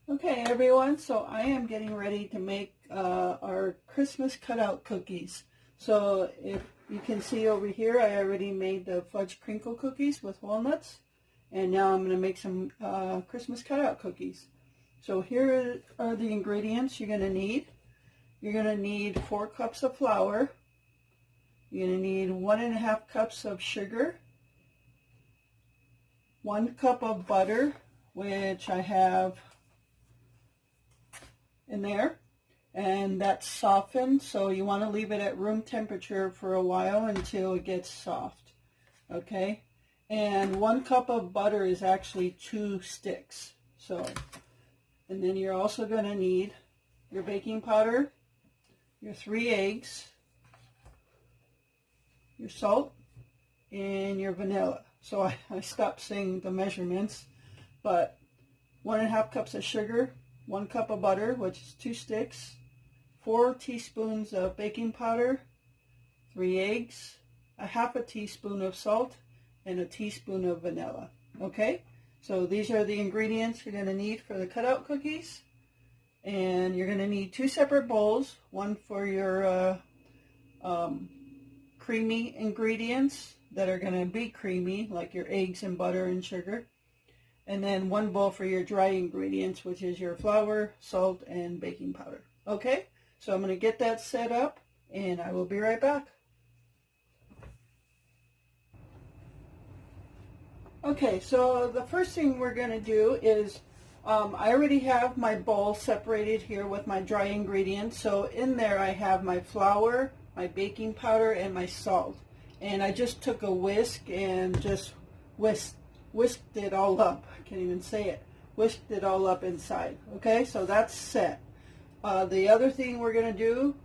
Okay everyone, so I am getting ready to make our Christmas cutout cookies. So if you can see over here, I already made the fudge crinkle cookies with walnuts, and now I'm going to make some Christmas cutout cookies. So here are the ingredients you're going to need. You're going to need 4 cups of flour. You're going to need 1.5 cups of sugar, 1 cup of butter, which I have in there, and that's softened, so you want to leave it at room temperature for a while until it gets soft. Okay, and 1 cup of butter is actually 2 sticks. So, and then you're also going to need your baking powder, your 3 eggs, your salt, and your vanilla. So I stopped saying the measurements, but 1.5 cups of sugar, 1 cup of butter, which is 2 sticks, 4 teaspoons of baking powder, 3 eggs, 1/2 teaspoon of salt, and 1 teaspoon of vanilla. Okay, so these are the ingredients you're going to need for the cutout cookies. And you're going to need 2 separate bowls, one for your creamy ingredients that are going to be creamy, like your eggs and butter and sugar. And then 1 bowl for your dry ingredients, which is your flour, salt, and baking powder. Okay, so I'm going to get that set up, and I will be right back. Okay, so the first thing we're going to do is, I already have my bowl separated here with my dry ingredients. So in there I have my flour, my baking powder, and my salt. And I just took a whisk and just whisked it all up. I can't even say it. Whisked it all up inside. Okay, so that's set. The other thing we're going to do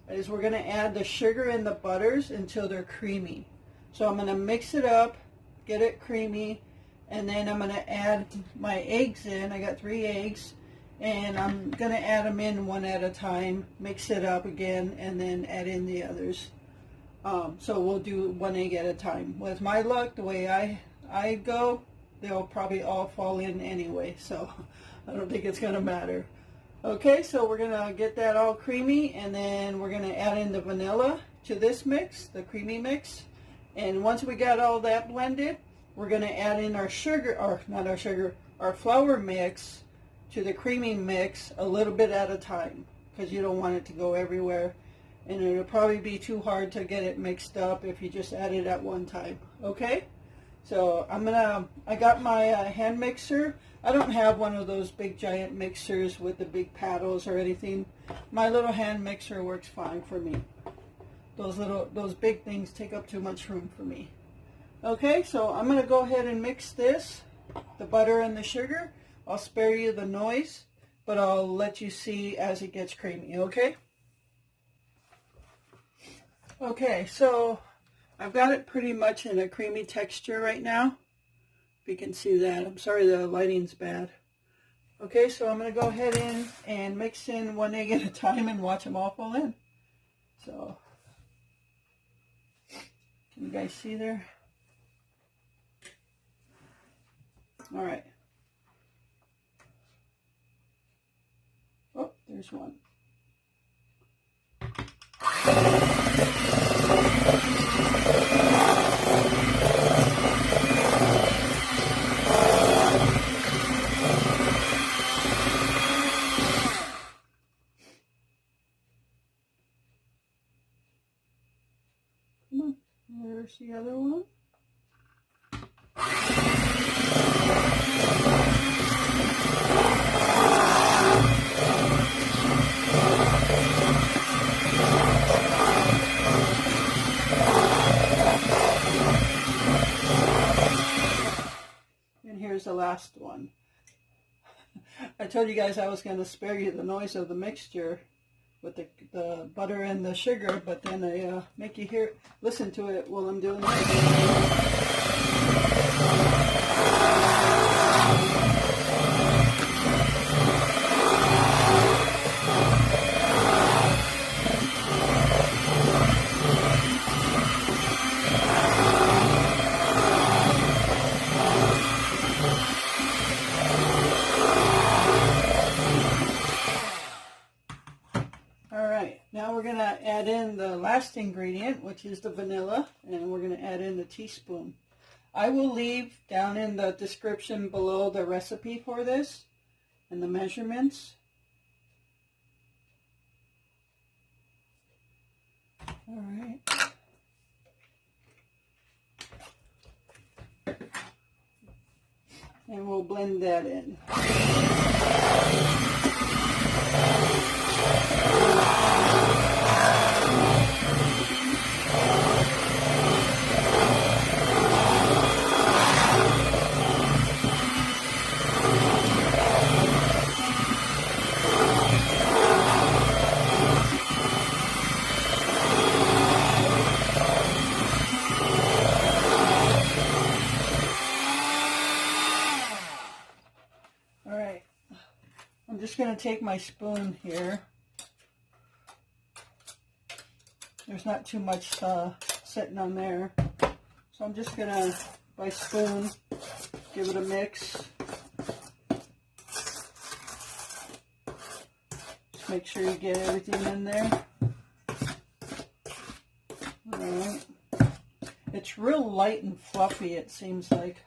is we're going to add the sugar and the butters until they're creamy. So I'm going to mix it up, get it creamy, and then I'm going to add my eggs in. I got 3 eggs, and I'm going to add them in one at a time, mix it up again, and then add in the others. So we'll do 1 egg at a time. With my luck, the way I go, they'll probably all fall in anyway, so I don't think it's going to matter. Okay, so we're going to get that all creamy, and then we're going to add in the vanilla to this mix, the creamy mix. And once we got all that blended, we're going to add in our sugar, or not our sugar, our flour mix to the creamy mix a little bit at a time, because you don't want it to go everywhere. And it'll probably be too hard to get it mixed up if you just add it at one time. Okay? So I got my hand mixer. I don't have one of those big giant mixers with the big paddles or anything. My little hand mixer works fine for me. Those big things take up too much room for me. Okay, so I'm going to go ahead and mix this, the butter and the sugar. I'll spare you the noise, but I'll let you see as it gets creamy, okay? Okay, so I've got it pretty much in a creamy texture right now. If you can see that. I'm sorry the lighting's bad. Okay, so I'm going to go ahead and mix in 1 egg at a time and watch them all fall in. So, can you guys see there? All right. Oh, there's one. Come on, there's the other one. And here's the last one. I told you guys I was going to spare you the noise of the mixture with the butter and the sugar, but then I make you listen to it while I'm doing it. last ingredient, which is the vanilla, and we're going to add in a teaspoon. I will leave down in the description below the recipe for this and the measurements. All right. And we'll blend that in. I'm just going to take my spoon here. There's not too much sitting on there. So I'm just going to, by spoon, give it a mix. Just make sure you get everything in there. All right. It's real light and fluffy, it seems like.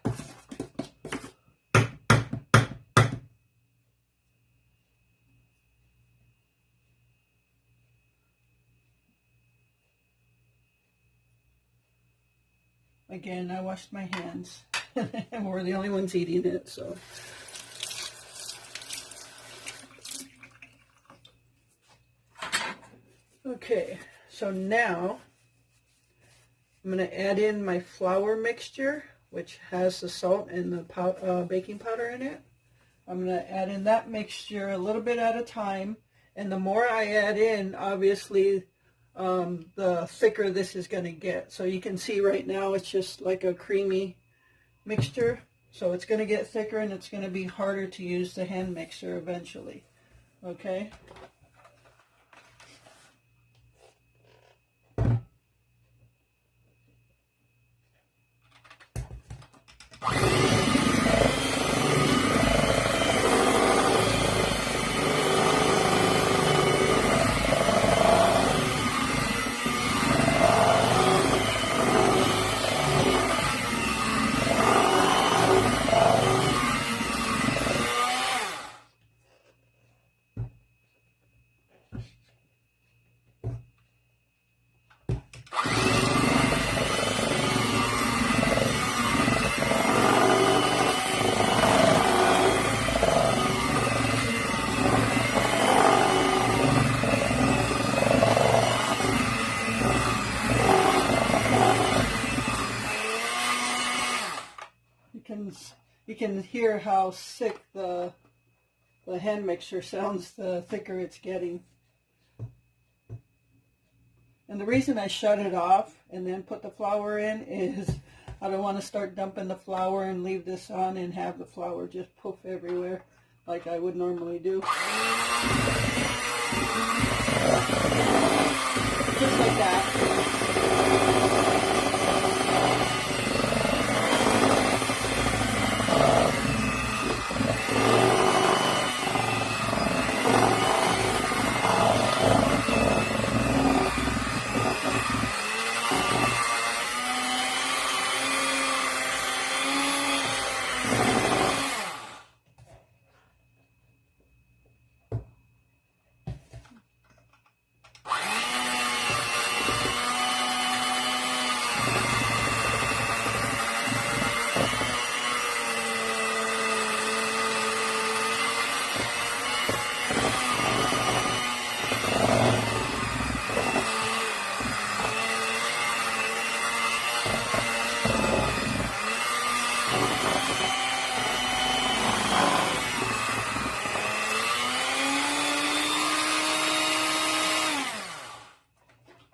Again, I washed my hands, and we're the only ones eating it, so. Okay, so now I'm going to add in my flour mixture, which has the salt and the baking powder in it. I'm going to add in that mixture a little bit at a time, and the more I add in, obviously, the thicker this is going to get. So you can see right now it's just like a creamy mixture. So it's going to get thicker and it's going to be harder to use the hand mixer eventually. Okay. You can hear how thick the hand mixture sounds the thicker it's getting. And the reason I shut it off and then put the flour in is I don't want to start dumping the flour and leave this on and have the flour just poof everywhere like I would normally do. Just like that.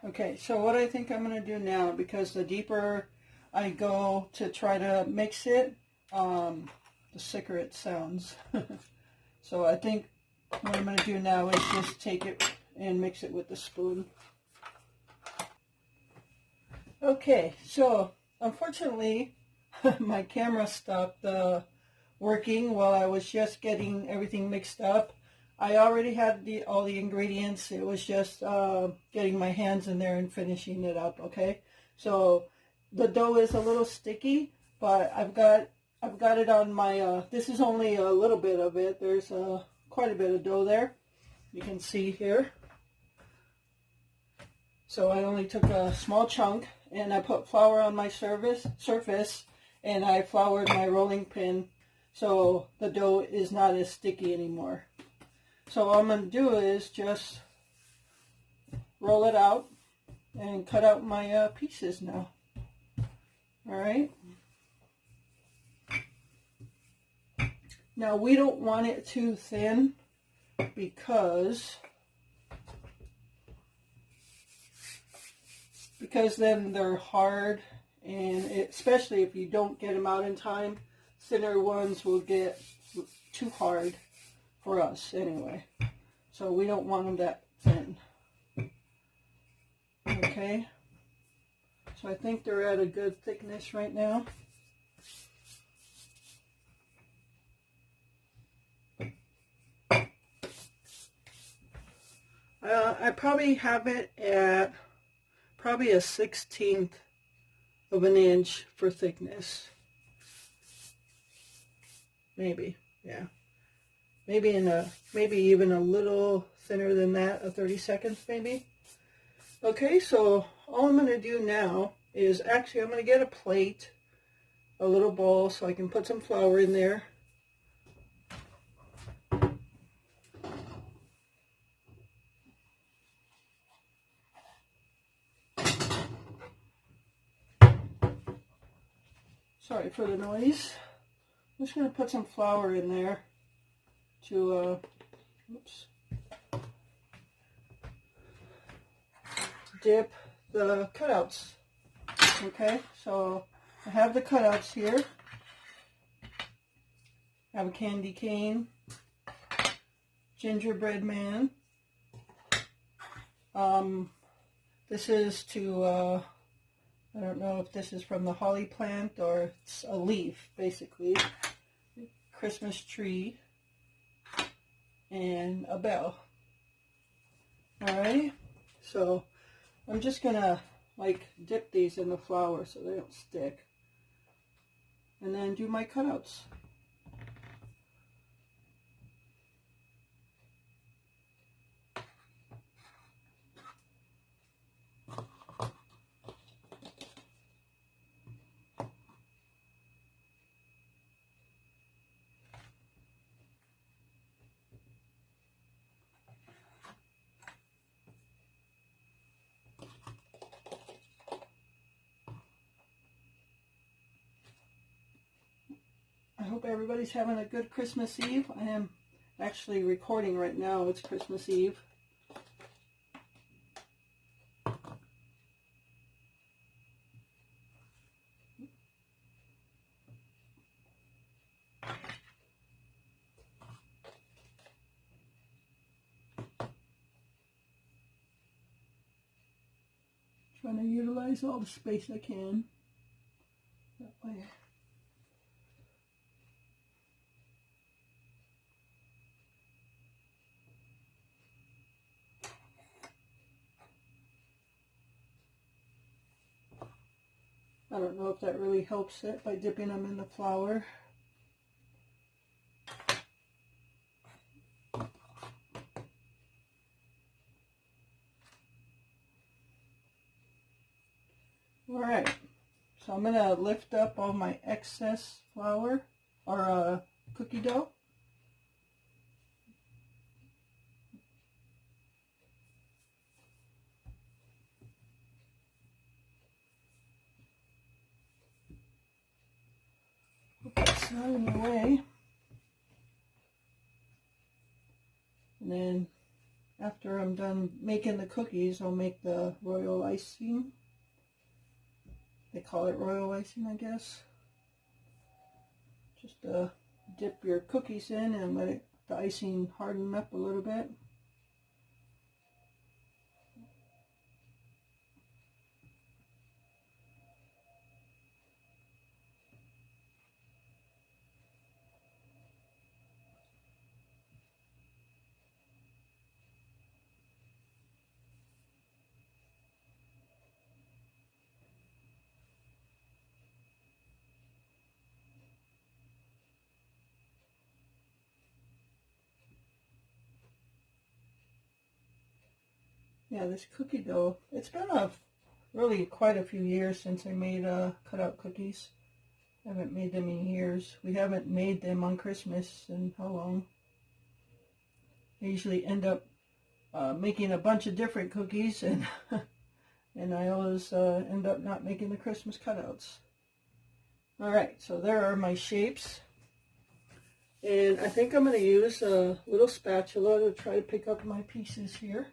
Okay, so what I think I'm going to do now, because the deeper I go to try to mix it, the sicker it sounds. So I think what I'm going to do now is just take it and mix it with the spoon. Okay, so unfortunately my camera stopped working while I was just getting everything mixed up. I already had all the ingredients. It was just getting my hands in there and finishing it up, okay? So the dough is a little sticky, but I've got it on my, this is only a little bit of it. There's quite a bit of dough there. You can see here. So I only took a small chunk, and I put flour on my surface, and I floured my rolling pin so the dough is not as sticky anymore. So all I'm going to do is just roll it out and cut out my pieces now. Alright. Now we don't want it too thin because then they're hard, and especially if you don't get them out in time, thinner ones will get too hard for us anyway. So we don't want them that thin. Okay. So I think they're at a good thickness right now. I probably have it at probably a 1/16 of an inch for thickness. Maybe, yeah. Maybe even a little thinner than that, a 32nds maybe. Okay, so all I'm going to do now is actually I'm going to get a plate, a little bowl, so I can put some flour in there. Sorry for the noise. I'm just going to put some flour in there to dip the cutouts. Okay, so I have the cutouts here. I have a candy cane, gingerbread man. This is to I don't know if this is from the holly plant or it's a leaf, basically. Christmas tree and a bell. Alrighty, so I'm just gonna like dip these in the flour so they don't stick, and then do my cutouts. I hope everybody's having a good Christmas Eve. I am actually recording right now. It's Christmas Eve. Trying to utilize all the space I can. That way. I don't know if that really helps it by dipping them in the flour. Alright, so I'm going to lift up all my excess flour or cookie dough. Put that out of the way. And then after I'm done making the cookies, I'll make the royal icing. They call it royal icing, I guess. Just dip your cookies in and let the icing harden up a little bit. Yeah, this cookie dough, it's been really quite a few years since I made cutout cookies. I haven't made them in years. We haven't made them on Christmas in how long? I usually end up making a bunch of different cookies, and and I always end up not making the Christmas cutouts. All right, so there are my shapes. And I think I'm going to use a little spatula to try to pick up my pieces here.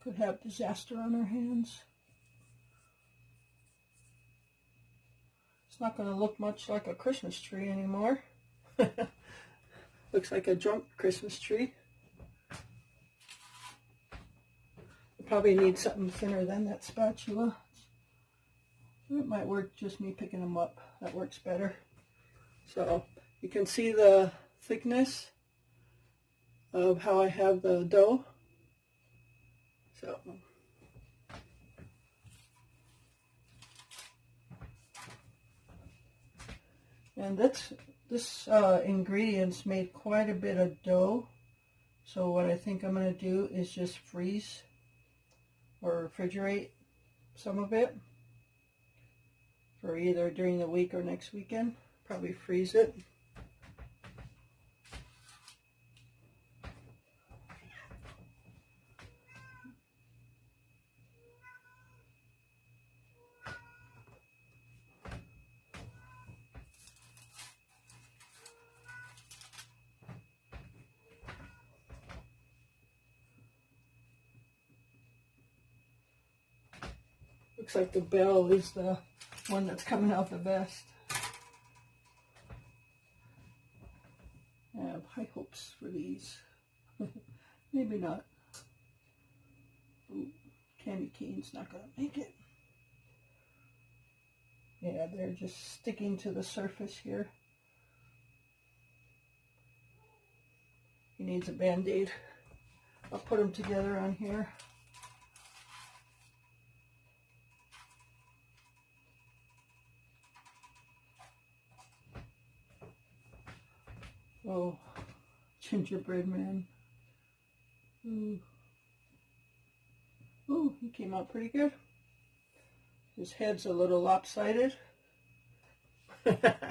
Could have disaster on our hands. It's not going to look much like a Christmas tree anymore. Looks like a drunk Christmas tree. Probably need something thinner than that spatula. It might work just me picking them up. That works better. So you can see the thickness of how I have the dough. So and this ingredients made quite a bit of dough. So what I think I'm going to do is just freeze or refrigerate some of it for either during the week or next weekend. Probably freeze it. Looks like the bell is the one that's coming out the best. I have high hopes for these. Maybe not. Ooh, candy cane's not going to make it. Yeah, they're just sticking to the surface here. He needs a band-aid. I'll put them together on here. Oh, gingerbread man. Ooh. Ooh, he came out pretty good. His head's a little lopsided. That's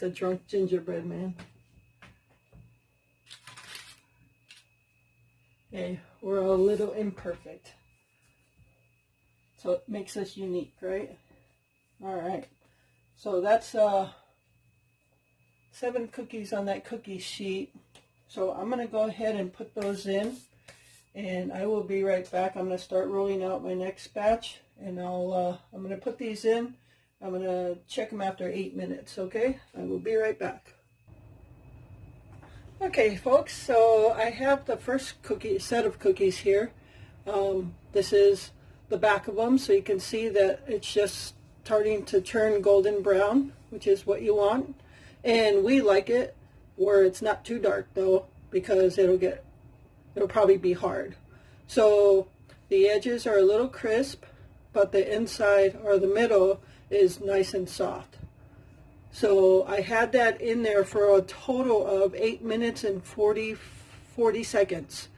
a drunk gingerbread man. Hey, we're a little imperfect. So it makes us unique, right? All right. So that's 7 cookies on that cookie sheet. So I'm going to go ahead and put those in, and I will be right back. I'm going to start rolling out my next batch, and I'm going to put these in. I'm going to check them after 8 minutes, okay? I will be right back. Okay, folks, so I have the first set of cookies here. This is the back of them, so you can see that it's just starting to turn golden brown, which is what you want. And we like it where it's not too dark though, because it'll probably be hard. So the edges are a little crisp, but the inside or the middle is nice and soft. So I had that in there for a total of 8 minutes and 40 seconds.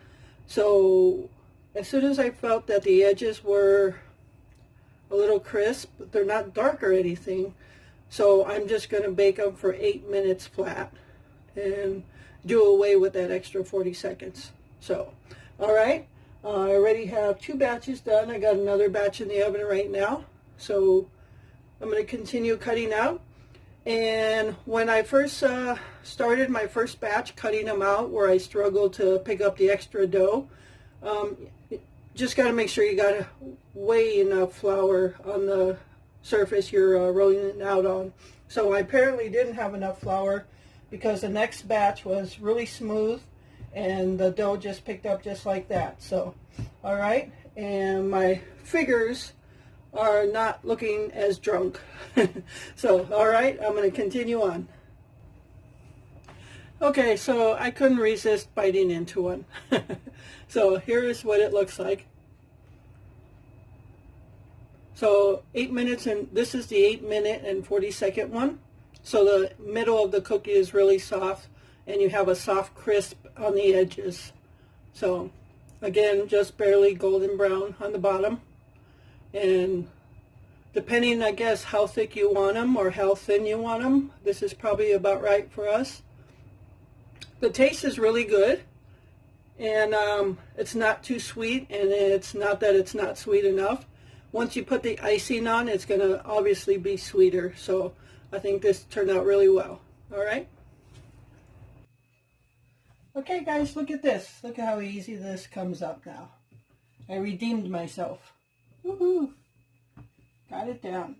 So as soon as I felt that the edges were a little crisp, they're not dark or anything, so I'm just going to bake them for 8 minutes flat and do away with that extra 40 seconds. So, all right, I already have 2 batches done. I got another batch in the oven right now. So I'm going to continue cutting out. And when I first started my first batch, cutting them out where I struggled to pick up the extra dough, just got to make sure you got way enough flour on the surface you're rolling it out on. So I apparently didn't have enough flour, because the next batch was really smooth and the dough just picked up just like that. So, all right, and my figures are not looking as drunk. So, all right, I'm going to continue on. Okay, so I couldn't resist biting into one. So here's what it looks like. So 8 minutes, and this is the 8 minute and 40 second one. so the middle of the cookie is really soft and you have a soft crisp on the edges. So again, just barely golden brown on the bottom, and depending, I guess, how thick you want them or how thin you want them, this is probably about right for us. The taste is really good, and it's not too sweet, and it's not that it's not sweet enough. Once you put the icing on, it's going to obviously be sweeter, so I think this turned out really well. All right. Okay, guys, look at this. Look at how easy this comes up now. I redeemed myself. Woohoo! Got it down.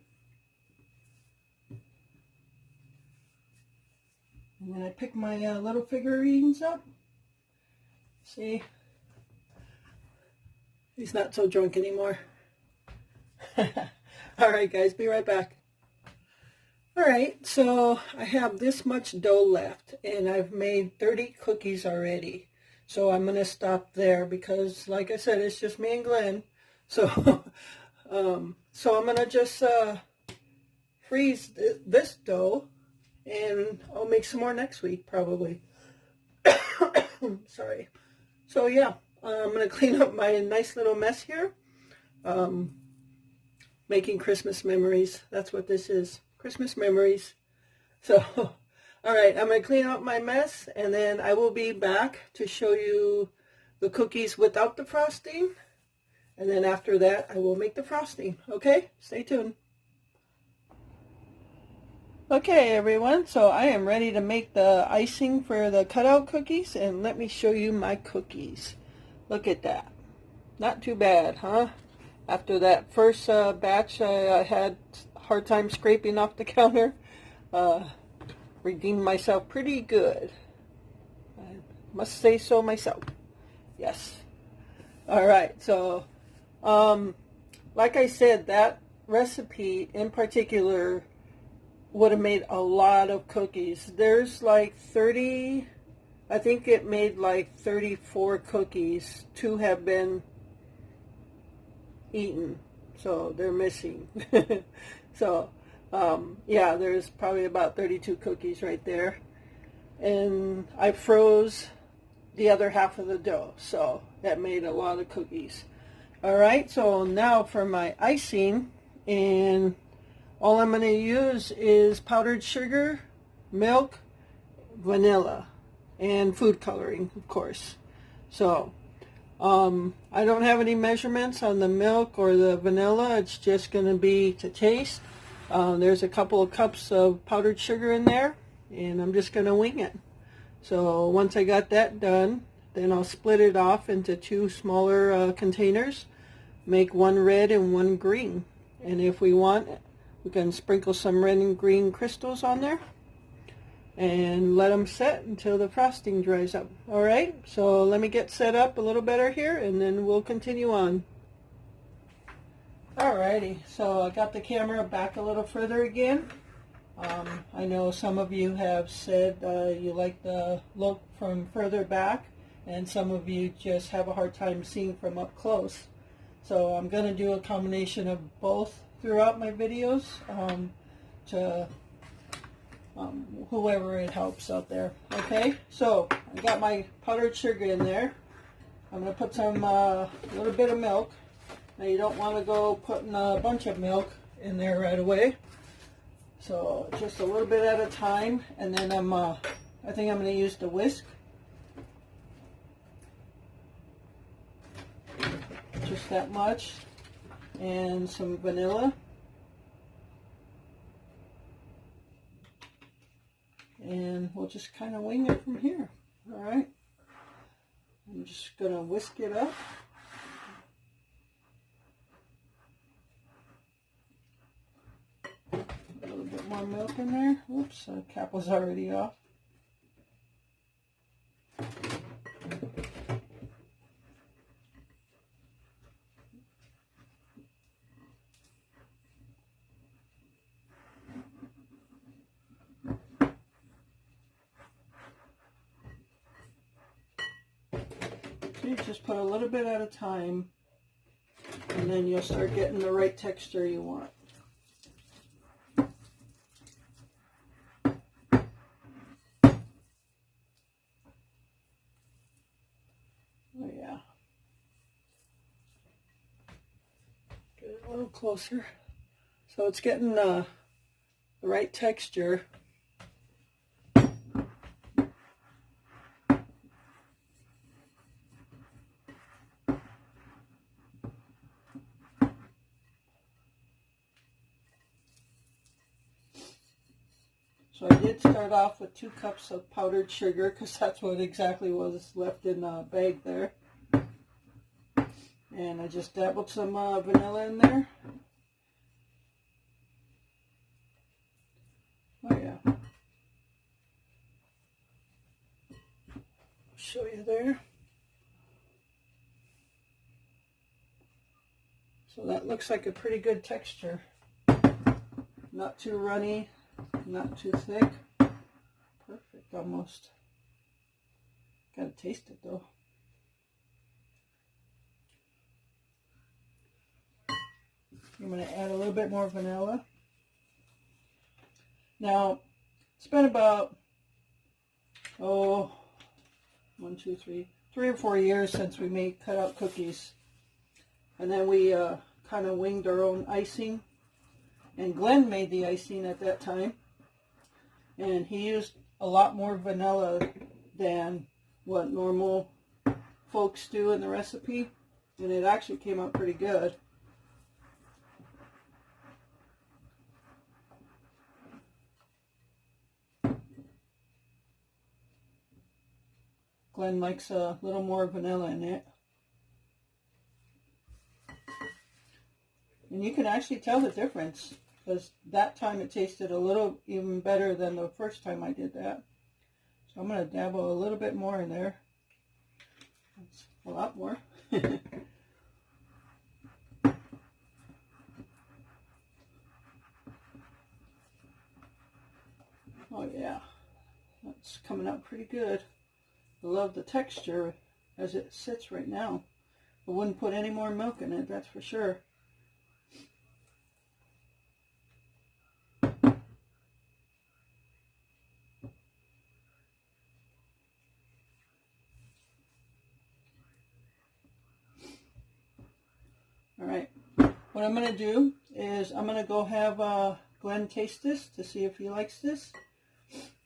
And then I pick my little figurines up. See? He's not so drunk anymore. Alright guys, be right back. Alright, so I have this much dough left, and I've made 30 cookies already. So I'm going to stop there because, like I said, it's just me and Glenn. So, so I'm going to just freeze this dough, and I'll make some more next week probably. Sorry. So yeah, I'm going to clean up my nice little mess here. Making Christmas memories. That's what this is. Christmas memories. So, all right, I'm going to clean up my mess, and then I will be back to show you the cookies without the frosting. And then after that, I will make the frosting. Okay, stay tuned. Okay, everyone, so I am ready to make the icing for the cutout cookies, and let me show you my cookies. Look at that. Not too bad, huh? After that first batch, I had a hard time scraping off the counter. Redeemed myself pretty good. I must say so myself. Yes. All right, so like I said, that recipe in particular would have made a lot of cookies. There's like 30, I think it made like 34 cookies. 2 have been eaten, so they're missing. So yeah, there's probably about 32 cookies right there, and I froze the other half of the dough, so that made a lot of cookies. All right, so now for my icing, and all I'm going to use is powdered sugar, milk, vanilla, and food coloring, of course. So I don't have any measurements on the milk or the vanilla. It's just going to be to taste. There's a couple of cups of powdered sugar in there, and I'm just going to wing it. So once I got that done, then I'll split it off into 2 smaller containers, make 1 red and 1 green. And if we want, we can sprinkle some red and green crystals on there and let them set until the frosting dries up. All right, so let me get set up a little better here, and then we'll continue on. Alrighty, so I got the camera back a little further again. I know some of you have said you like the look from further back, and some of you just have a hard time seeing from up close. So I'm going to do a combination of both throughout my videos to whoever it helps out there. Okay, so I got my powdered sugar in there. I'm going to put some little bit of milk. Now you don't want to go putting a bunch of milk in there right away. So just a little bit at a time, and then I think I'm going to use the whisk. Just that much, and some vanilla. And we'll just kind of wing it from here. All right. I'm just going to whisk it up. A little bit more milk in there. Whoops, the cap was already off. You just put a little bit at a time, and then you'll start getting the right texture you want. little closer. So it's getting the right texture. So I did start off with 2 cups of powdered sugar because that's what exactly was left in the bag there. And I just dabbled some vanilla in there. Oh yeah. I'll show you there. So that looks like a pretty good texture. Not too runny, not too thick. Perfect almost. Gotta taste it though. I'm going to add a little bit more vanilla. Now, it's been about, 3 or 4 years since we made cutout cookies. And then we kind of winged our own icing. And Glenn made the icing at that time. And he used a lot more vanilla than what normal folks do in the recipe. And it actually came out pretty good. Glenn likes a little more vanilla in it. And you can actually tell the difference, because that time it tasted a little even better than the first time I did that. So I'm going to dabble a little bit more in there. That's a lot more. Oh yeah, that's coming out pretty good. I love the texture as it sits right now. I wouldn't put any more milk in it, that's for sure. All right, what I'm going to do is I'm going to go have Glenn taste this to see if he likes this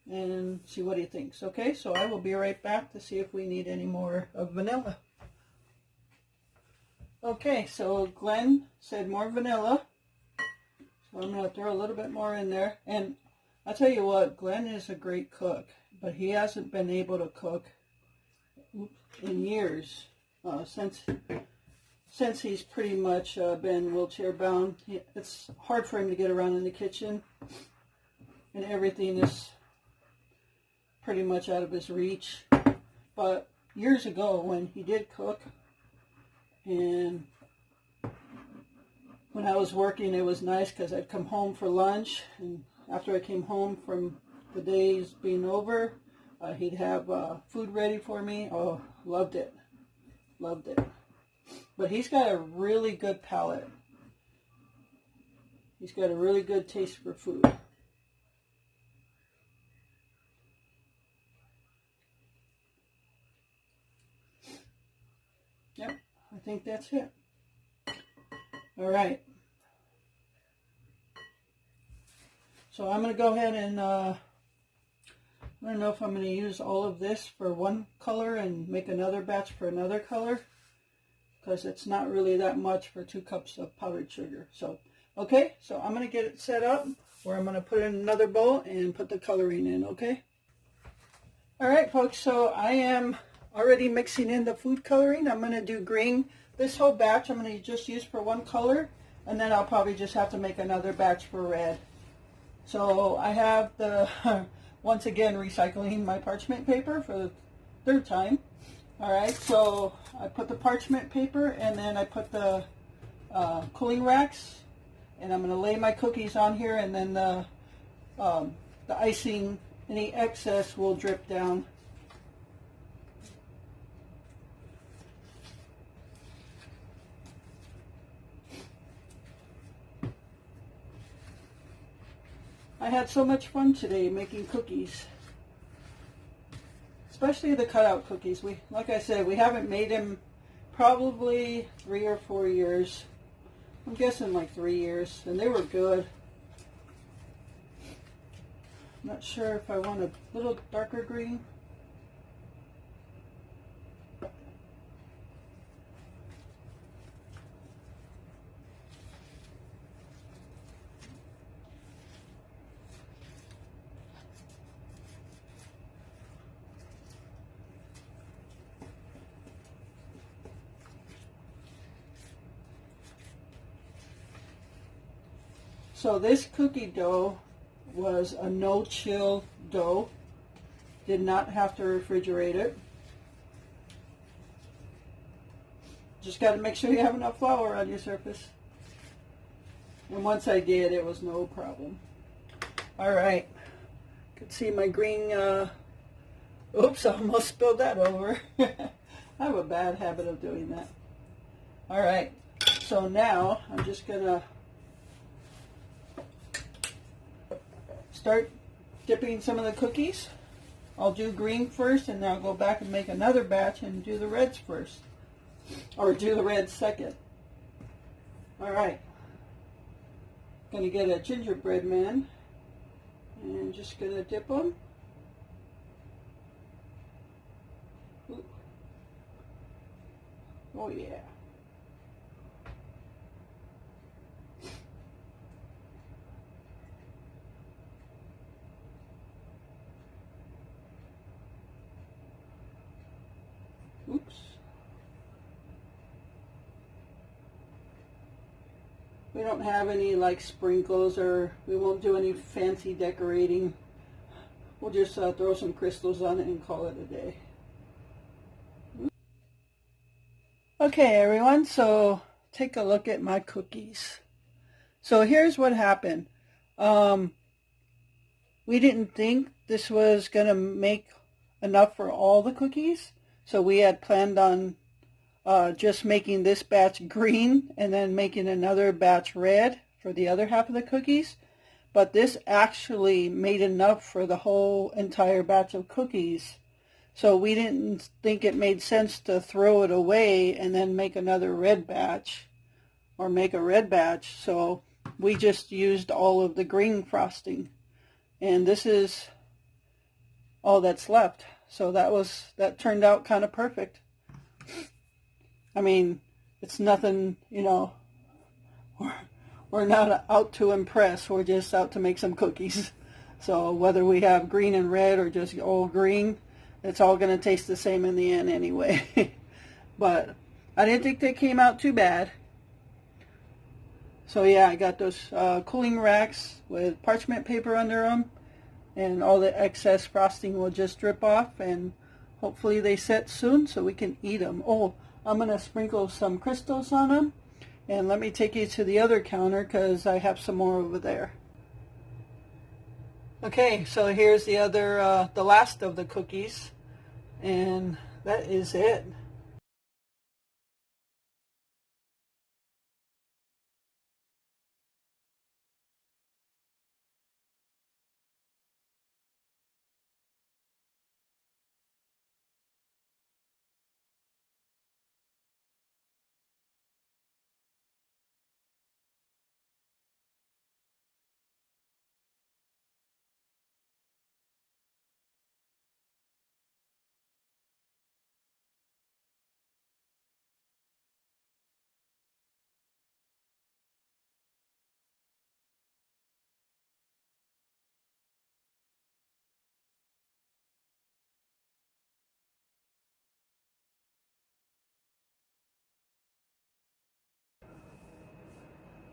and see what he thinks. Okay, so I will be right back to see if we need any more of vanilla. Okay, so Glenn said more vanilla, so I'm going to throw a little bit more in there. And I'll tell you what, Glenn is a great cook, but he hasn't been able to cook in years, since he's pretty much been wheelchair bound. It's hard for him to get around in the kitchen, and everything is pretty much out of his reach. But years ago when he did cook, and when I was working, it was nice because I'd come home for lunch, and after I came home from the days being over, he'd have food ready for me. Oh, loved it. Loved it. But he's got a really good palate. He's got a really good taste for food. Yep, I think that's it. All right. So I'm going to go ahead and, I don't know if I'm going to use all of this for one color and make another batch for another color, because it's not really that much for 2 cups of powdered sugar. So, okay, so I'm going to get it set up where I'm going to put it in another bowl and put the coloring in, okay? All right, folks, so I am already mixing in the food coloring. I'm going to do green. This whole batch I'm going to just use for one color, and then I'll probably just have to make another batch for red. So I have the, once again, recycling my parchment paper for the 3rd time. All right, so I put the parchment paper, and then I put the cooling racks, and I'm going to lay my cookies on here, and then the icing, any excess will drip down. I had so much fun today making cookies, especially the cutout cookies. Like I said, we haven't made them probably 3 or 4 years, I'm guessing like 3 years, and they were good. Not sure if I want a little darker green. So this cookie dough was a no-chill dough. Did not have to refrigerate it. Just got to make sure you have enough flour on your surface. And once I did, it was no problem. All right. You can see my green, oops, I almost spilled that over. I have a bad habit of doing that. All right. So now I'm just going to start dipping some of the cookies. I'll do green first, and then I'll go back and make another batch and do the reds first. Or do the reds second. Alright. Gonna get a gingerbread man. And just gonna dip them. Ooh. Oh yeah. Oops. We don't have any like sprinkles, or we won't do any fancy decorating. We'll just throw some crystals on it and call it a day. Okay everyone, so take a look at my cookies. So here's what happened. We didn't think this was going to make enough for all the cookies. So we had planned on just making this batch green and then making another batch red for the other half of the cookies. But this actually made enough for the whole entire batch of cookies. So we didn't think it made sense to throw it away and then make another red batch or make a red batch. So we just used all of the green frosting. And this is all that's left. So that turned out kind of perfect. I mean, it's nothing, you know, we're not out to impress. We're just out to make some cookies. So whether we have green and red or just all green, it's all going to taste the same in the end anyway. But I didn't think they came out too bad. So yeah, I got those cooling racks with parchment paper under them. And all the excess frosting will just drip off, and hopefully they set soon so we can eat them. Oh, I'm going to sprinkle some crystals on them, and let me take you to the other counter because I have some more over there. Okay, so here's the other, the last of the cookies, and that is it.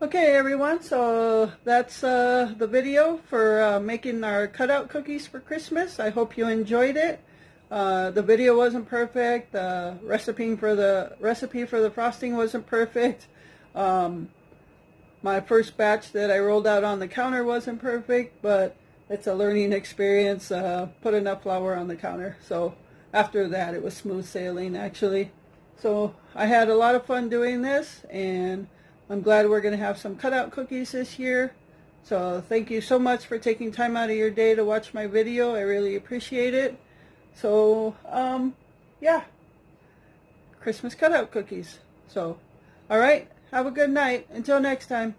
Okay everyone, so that's the video for making our cutout cookies for Christmas. I hope you enjoyed it. The video wasn't perfect. The recipe for the frosting wasn't perfect. My first batch that I rolled out on the counter wasn't perfect, but it's a learning experience. Put enough flour on the counter. So after that, it was smooth sailing actually. So I had a lot of fun doing this, and I'm glad we're going to have some cutout cookies this year. So thank you so much for taking time out of your day to watch my video. I really appreciate it. So, yeah, Christmas cutout cookies. So, all right, Have a good night. Until next time.